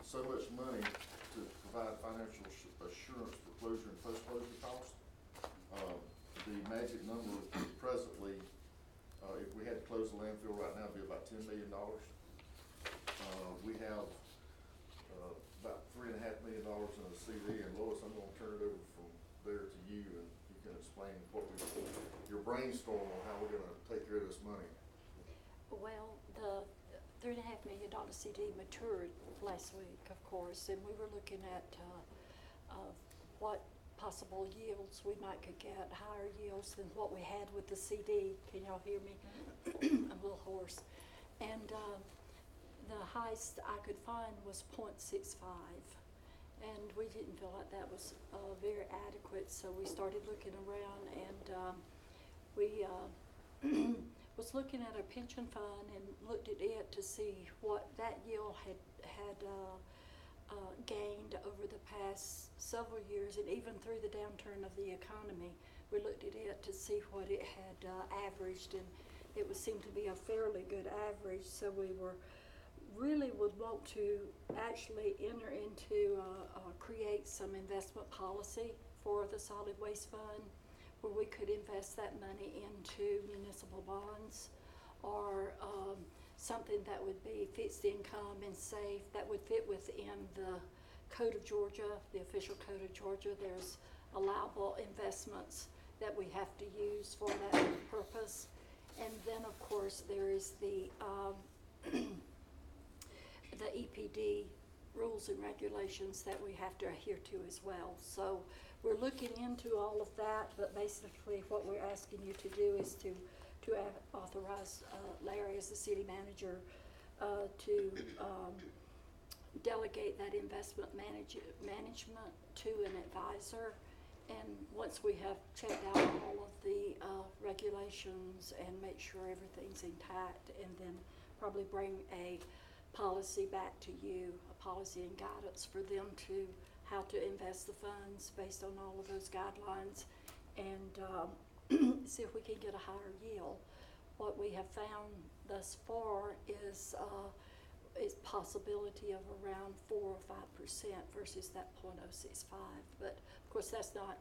so much money to provide financial assurance for closure and post-closure costs. The magic number presently, if we had to close the landfill right now, it'd be about $10 million. We have about $3.5 million in a CD, and Lois, I'm going to turn it over from there to you, and you can explain your brainstorm on how we're going to take care of this money. Well, the $3.5 million CD matured last week, of course, and we were looking at what possible yields we might could get, higher yields than what we had with the CD. Can y'all hear me? I'm a little hoarse. And the highest I could find was 0.65. And we didn't feel like that was very adequate, so we started looking around, and we was looking at our pension fund and looked at it to see what that yield had gained over the past several years, and even through the downturn of the economy. We looked at it to see what it had averaged, and it would seem to be a fairly good average, so we really would want to actually enter into create some investment policy for the solid waste fund, where we could invest that money into municipal bonds, or something that would be fixed income and safe, that would fit within the Code of Georgia, the official Code of Georgia. There's allowable investments that we have to use for that purpose. And then, of course, there is the the EPD rules and regulations that we have to adhere to as well. So we're looking into all of that, but basically what we're asking you to do is to authorize Larry as the city manager to delegate that investment management to an advisor. And once we have checked out all of the regulations and make sure everything's intact, and then probably bring a policy back to you, a policy and guidance for them to how to invest the funds based on all of those guidelines, and see if we can get a higher yield. What we have found thus far is possibility of around 4 or 5% versus that 0.065. But of course, that's not,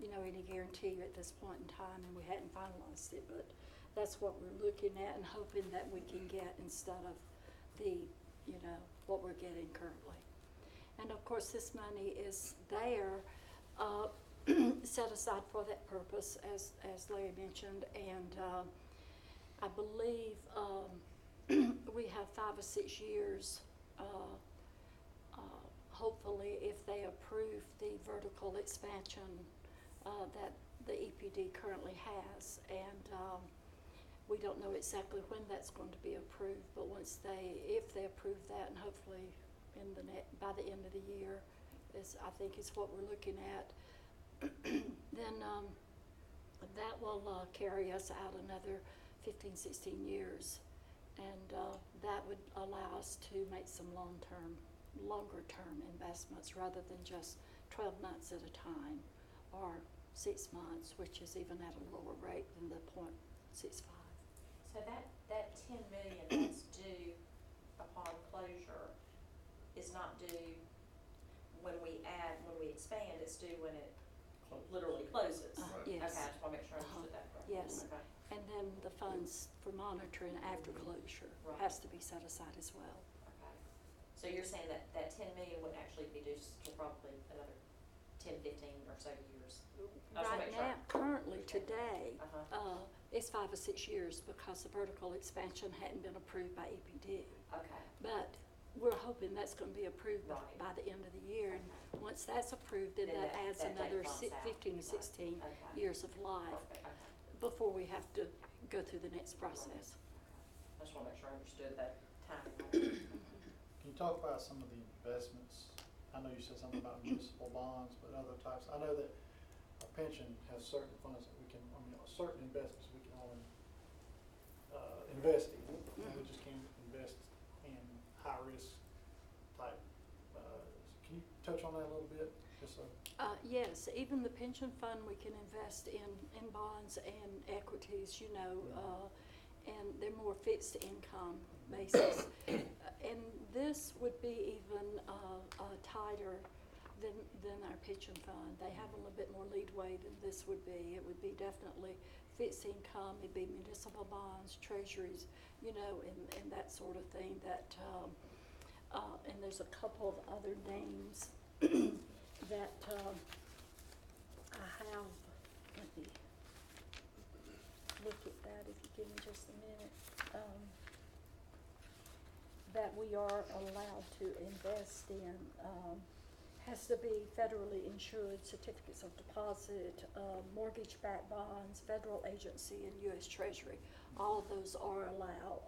any guarantee at this point in time, and we hadn't finalized it. But that's what we're looking at and hoping that we can get instead of the, what we're getting currently. And of course, this money is there, set aside for that purpose, as Larry mentioned, and I believe we have 5 or 6 years, hopefully, if they approve the vertical expansion that the EPD currently has. And we don't know exactly when that's going to be approved, but if they approve that, and hopefully by the end of the year, I think is what we're looking at, then that will carry us out another 15, 16 years. And that would allow us to make some longer term investments rather than just 12 months at a time, or 6 months, which is even at a lower rate than the 0.65. So that $10 million that's due upon closure is not due when we expand, it's due when it literally closes. Yes. Okay, I just want to make sure I understood that correctly. Yes. Okay. And then the funds for monitoring after closure has to be set aside as well. Okay. So you're saying that $10 million would actually be due to probably another 10, 15 or so years? Right now, currently, today, it's 5 or 6 years because the vertical expansion hadn't been approved by EPD. Okay. But we're hoping that's going to be approved by the end of the year. And once that's approved, then that adds another 15 to 16 years of life before we have to go through the next process. I just want to make sure I understood that time. Can you talk about some of the investments? I know you said something about municipal bonds, but other types. I know that a pension has certain funds that we can, certain investments we can only invest in. And we just can't invest in high risk type. Can you touch on that a little bit? Just so. Yes, even the pension fund we can invest in bonds and equities, and they're more fixed income basis. And this would be even tighter than our pension fund. They have a little bit more leeway than this would be. It would be definitely fixed income, it'd be municipal bonds, treasuries, you know, and that sort of thing that, and there's a couple of other names that I have. Let me look at that if you give me just a minute. That we are allowed to invest in, has to be federally insured certificates of deposit, mortgage-backed bonds, federal agency, and U.S. Treasury. All of those are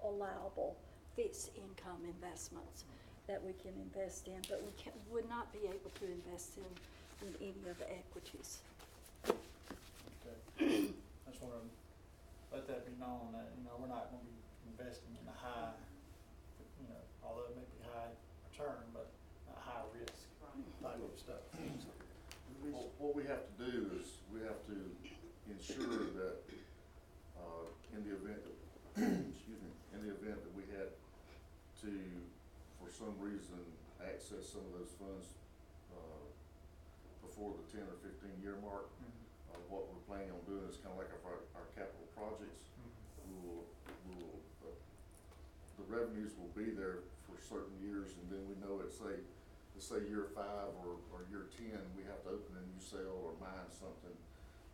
allowable fixed income investments that we can invest in, but we would not be able to invest in any of the equities. Okay. I just wanna let that be known that, you know, we're not gonna be investing in a high, you know, although it may be high return, but a high risk type of stuff. Well, what we have to do is, we have to ensure that, in the event that, excuse me, in the event that we had to, for some reason, access some of those funds, before the 10 or 15 year mark, what we're planning on doing is kinda like our capital projects. The revenues will be there for certain years, and then we know let's say year 5 or year 10, we have to open a new sale or mine something,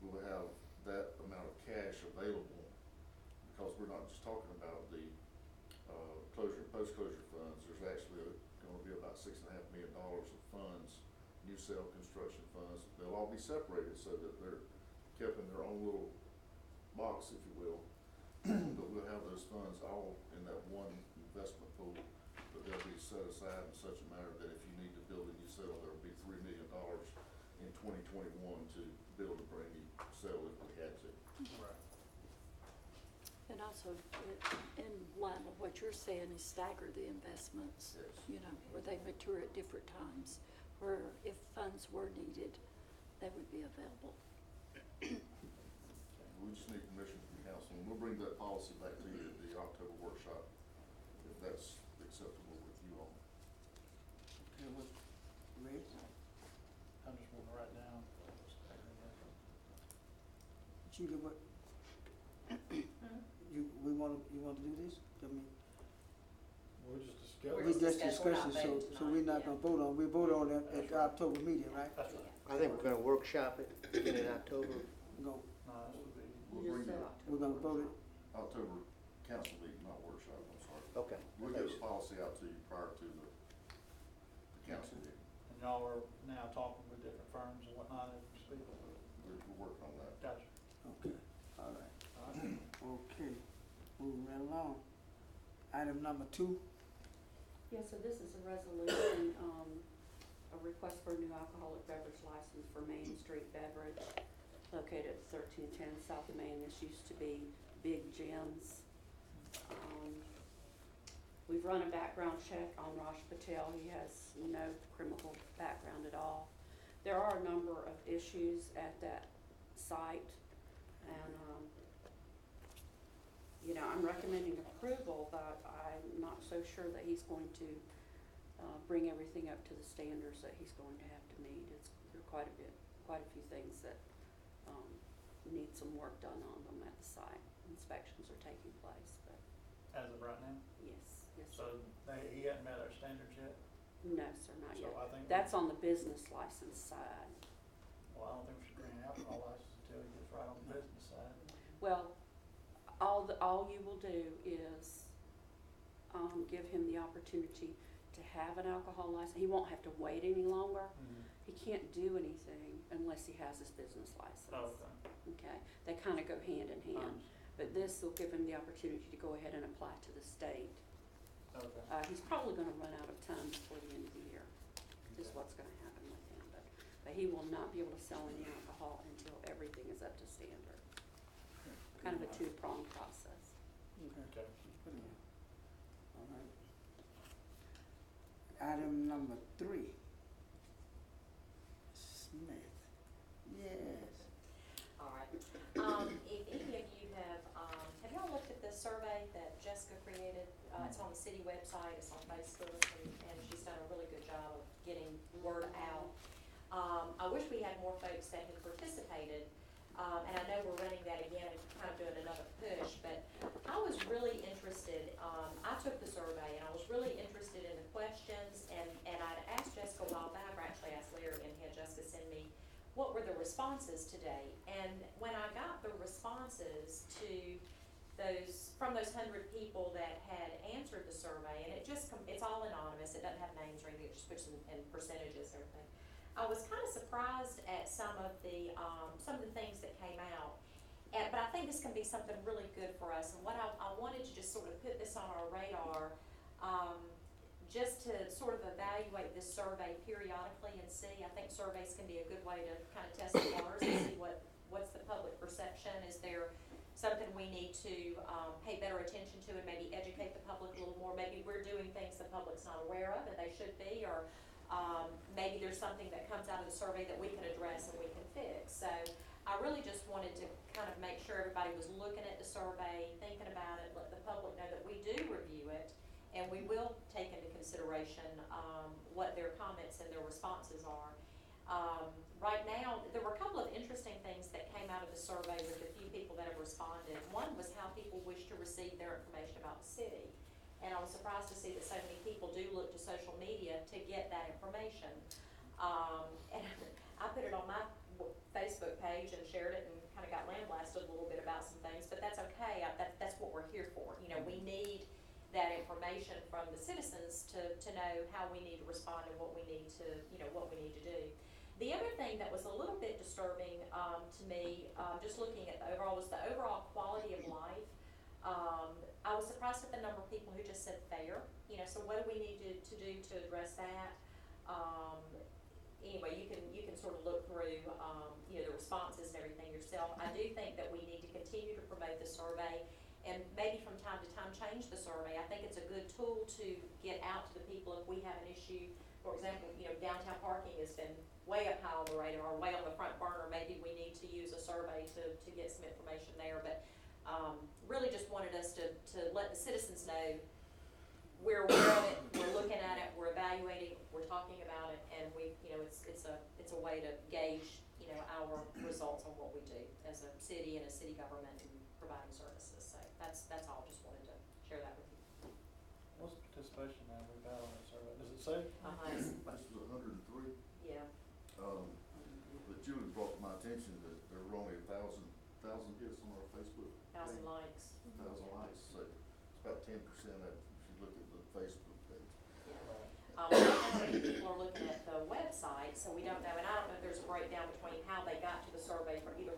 we will have that amount of cash available, because we're not just talking about the closure and post-closure funds. There's actually gonna be about $6.5 million of funds, new sale construction funds. They'll all be separated so that they're kept in their own little box, if you will. But we'll have those funds all in that one investment pool, but they'll be set aside in such a manner that if you need to build a new cell, there'll be $3 million in 2021 to build a brand new cell if we had to. Right. And also, in line with what you're saying, is stagger the investments. Yes. You know, where they mature at different times, where if funds were needed, they would be available. We just need permission from the council, and we'll bring that policy back to you at the October workshop, if that's acceptable with you all. Okay, what, Ray? I just wanna write down. Sheila, what, you want to do this? I mean, We'll just discuss. We're we just just discussing, discussing, we're not so voting we're not tonight, gonna vote on, we vote on it at the October meeting, right? That's right. Yeah. I think we're gonna workshop it in October. We're gonna, No, this would be, We'll bring the we're gonna vote it, October council meeting, not workshop, I'm sorry. Okay. We'll get the policy out to you prior to the council meeting. and y'all are now talking with different firms and whatnot as we speak. We're working on that. Gotcha. okay, all right, All right. okay, moving right along. Item number 2, Yeah, so this is a resolution, a request for a new alcoholic beverage license for Main Street Beverage located at 1310 South of Main. This used to be Big Jim's. We've run a background check on Raj Patel. He has no criminal background at all. There are a number of issues at that site, and, you know, I'm recommending approval, but I'm not so sure that he's going to bring everything up to the standards that he's going to have to meet. There are quite a few things that need some work done on them at the site. Inspections are taking place, but As of right now? yes, So he hadn't met our standards yet? no, sir, not So yet. I think. That's on the business license side. Well, I don't think we should grant an alcohol license until he gets right on the business side. Well, all you will do is give him the opportunity to have an alcohol license. He won't have to wait any longer. He can't do anything unless he has his business license. Oh, okay. Okay, they kind of go hand in hand, but this will give him the opportunity to go ahead and apply to the state. Okay. He's probably gonna run out of time before the end of the year, is Okay. what's gonna happen with him, but he will not be able to sell any alcohol until everything is up to standard. Kind of a two-pronged process. Okay. put it in. All right. Item number 3. Smith, yes. All right. If any of you have y'all looked at the survey It's on the city website, it's on Facebook, and she's done a really good job of getting word out. I wish we had more folks that had participated, and I know we're running that again and kind of doing another push, but I was really interested, I took the survey, and I was really interested in the questions, and I'd asked Jessica a while back, or actually asked Larry, and had Jessica send me what were the responses today. And when I got the responses to from those 100 people that had answered the survey, and it's all anonymous, it doesn't have names or anything, it just puts in percentages and everything. I was kind of surprised at some of the things that came out, but I think this can be something really good for us. And what I wanted to just sort of put this on our radar, just to sort of evaluate this survey periodically and see. I think surveys can be a good way to kind of test the waters and see what's the public perception. Is there something we need to pay better attention to and maybe educate the public a little more? Maybe we're doing things the public's not aware of and they should be, or maybe there's something that comes out of the survey that we can address and we can fix. So I really just wanted to kind of make sure everybody was looking at the survey, thinking about it, let the public know that we do review it, and we will take into consideration what their comments and their responses are. Right now, there were a couple of interesting things that came out of the survey with the few people that have responded. One was how people wish to receive their information about the city. And I was surprised to see that so many people do look to social media to get that information. And I put it on my Facebook page and shared it and kind of got lambasted a little bit about some things, but that's okay. That's what we're here for. You know, we need that information from the citizens to know how we need to respond and what we need to, what we need to do. The other thing that was a little bit disturbing to me, just looking at the overall, was the overall quality of life. I was surprised at the number of people who just said fair. So what do we need to do to address that? Anyway, you can sort of look through the responses and everything yourself. I do think that we need to continue to promote the survey, and maybe from time to time change the survey. I think it's a good tool to get out to the people if we have an issue. For example, downtown parking has been way up high on the radar, or way on the front burner. Maybe we need to use a survey to get some information there. But really just wanted us to let the citizens know we're aware of it, we're looking at it, we're evaluating, we're talking about it, and it's a way to gauge our results on what we do as a city and a city government and providing services. So that's all. Just wanted to share that with you. What's the participation now we've had on that survey? Does it say? This was 103. Yeah. But Julie brought to my attention that there were only 1,000 hits on our Facebook. 1,000 page. likes. 1,000 likes, so it's about 10% of, if you look at the Facebook page. How many people are looking at the website, so we don't know, and I don't know if there's a breakdown between how they got to the survey from either,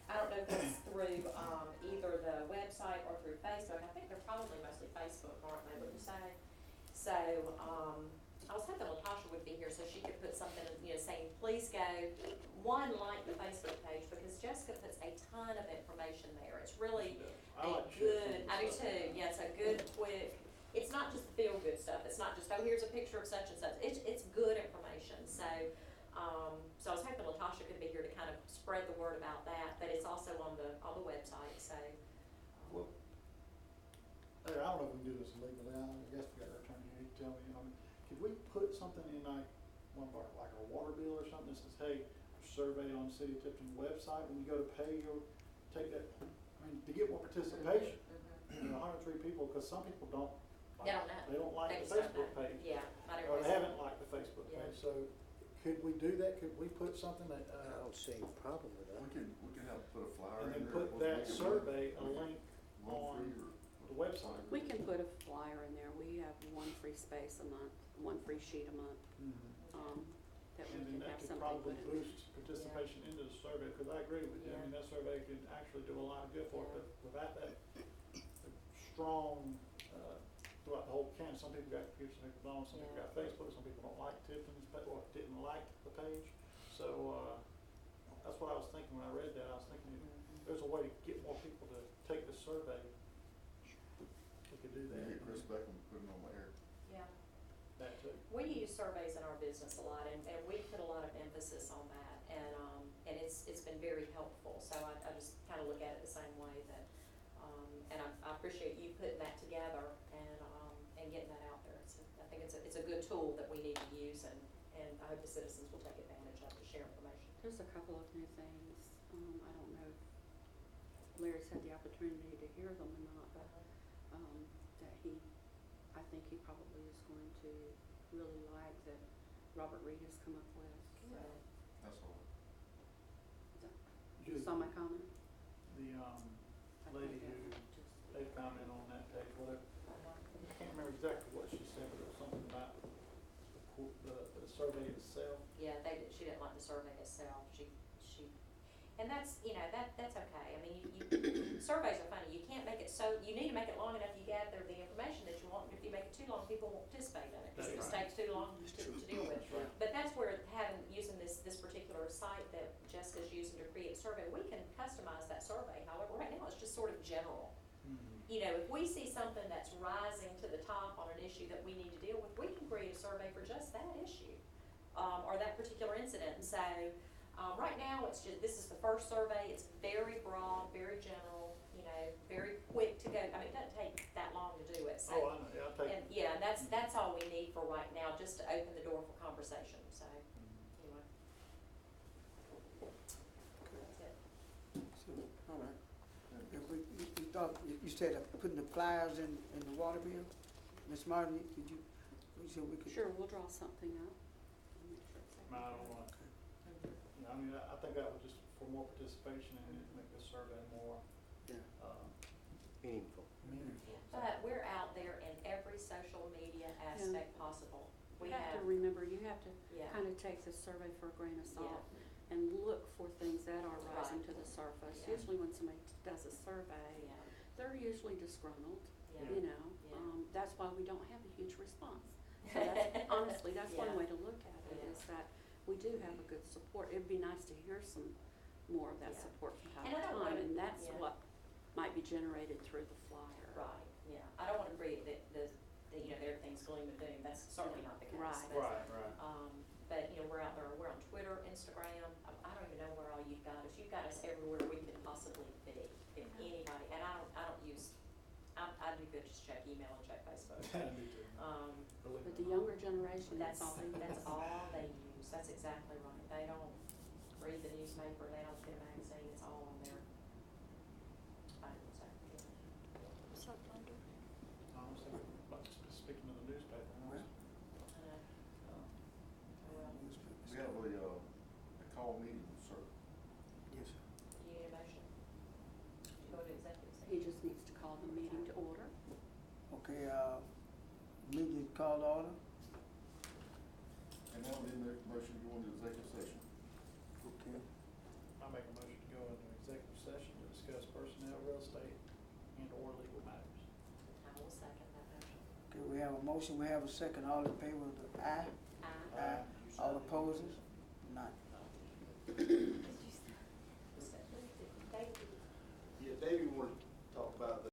I don't know if it's through either the website or through Facebook. I think they're probably mostly Facebook, aren't they, would you say? So, I was hoping Latasha would be here so she could put something, saying, please go, like the Facebook page, because Jessica puts a ton of information there. It's really I like sharing I do stuff. too, yeah, it's a good, quick, it's not just feel-good stuff. It's not just, oh, here's a picture of such and such. It's good information. So I was hoping Latasha could be here to kind of spread the word about that, but it's also on the website, so. Well, Hey, I don't know if we can do this legally. I guess we got our attorney here. He can tell me, could we put something in one of our, like our water bill or something that says, hey, survey on City of Tifton website, when you go to pay, you'll take that, to get more participation. 103 people, because some people don't. They don't know. They don't like They the just don't Facebook know. page. Yeah, not Or everybody's. they haven't liked the Facebook Yeah. page, so could we do that? Could we put something that, I don't see any problem with that. we can have, put a flyer and in then there. put Once we that get survey, a one- link one on free or- the website? We can put a flyer in there. We have one free space a month, one free sheet a month, that we And then can that have could something probably put in. boost participation into the survey, because I agree with you. I mean, that survey could actually do a lot of good for it, but without that strong, throughout the whole county, some people got computers, some people don't, some people got Facebook, some people don't like Tifton's, or didn't like the page. So, that's what I was thinking when I read that. I was thinking if there's a way to get more people to take the survey, we could do that. Get Chris back and put it on the air. Yeah. That too. We use surveys in our business a lot, and we put a lot of emphasis on that, and it's been very helpful. So I just kind of look at it the same way that, and I appreciate you putting that together and getting that out there. I think it's a good tool that we need to use, and I hope the citizens will take advantage of it to share information. There's a couple of new things. I don't know if Larry's had the opportunity to hear them or not, but that I think he probably is going to really like that Robert Reed has come up with. So, That's all. you saw my comment? The, I lady think who that just- made comment on that page, whatever, I can't remember exactly what she said, but it was something about the survey itself. Yeah, she didn't like the survey itself. And that's, that's okay. I mean, surveys are funny. You can't make it you need to make it long enough you gather the information that you want. If you make it too long, people won't participate in it, because it just takes too long to deal with. Right. But that's where using this particular site that Jessica's using to create a survey, we can customize that survey. However, right now, it's just sort of general. Mm-hmm. If we see something that's rising to the top on an issue that we need to deal with, we can create a survey for just that issue, or that particular incident. So, right now, this is the first survey. It's very broad, very general, very quick to go. I mean, it doesn't take that long to do it. So, Oh, I know, yeah, I'll take and it. that's all we need for right now, just to open the door for conversation. So, anyway, that's it. So, all right. If you thought, you said putting the flyers in the water bill? Ms. Martin, you said we could? Sure, we'll draw something up. I'll make sure it's I don't want, I mean, I think that would just, for more participation and make the survey more, Yeah. Meaningful. meaningful. But we're out there in every social media aspect possible. You have to remember, you have to Yeah. kind of take the survey for a grain of salt Yeah. and look for things that are rising Right. to the surface. Yeah. Usually when somebody does a survey, Yeah. they're usually disgruntled, Yeah. you know. Yeah. That's why we don't have a huge response. So that's, honestly, that's one Yeah. way to look at it, Yeah. is that we do have a good support. It'd be nice to hear some more of that Yeah. support from time And I to don't time, wanna- and that's yeah. what might be generated through the flyer. Right, yeah. I don't want to create that everything's gloom and doom. That's certainly not the case. Right. That's- Right. But, we're out there, we're on Twitter, Instagram. I don't even know where all you've got us. You've got us everywhere we could possibly be, if anybody, and I don't use, I do good just check email and check Facebook. Me too. Believe But it the or not. younger generation, that's all they use. That's all they use. That's exactly right. They don't read the newspaper, they don't get a magazine, it's all on their phone, so. So, Thunder, Honestly, but speaking of the newspaper, Well, Well, We have a call meeting, sir. yes, sir. do you need a motion? To go to executive session? He just needs to call the meeting to order. Okay, meeting called to order. And now we make a motion to go into executive session. Okay. I make a motion to go into executive session to discuss personnel, real estate, and/or legal matters. I will second that motion. Okay, we have a motion, we have a second. All in favor of the aye? Aye. Aye. All opposers? None. Was that- David, Yeah, Davey wanted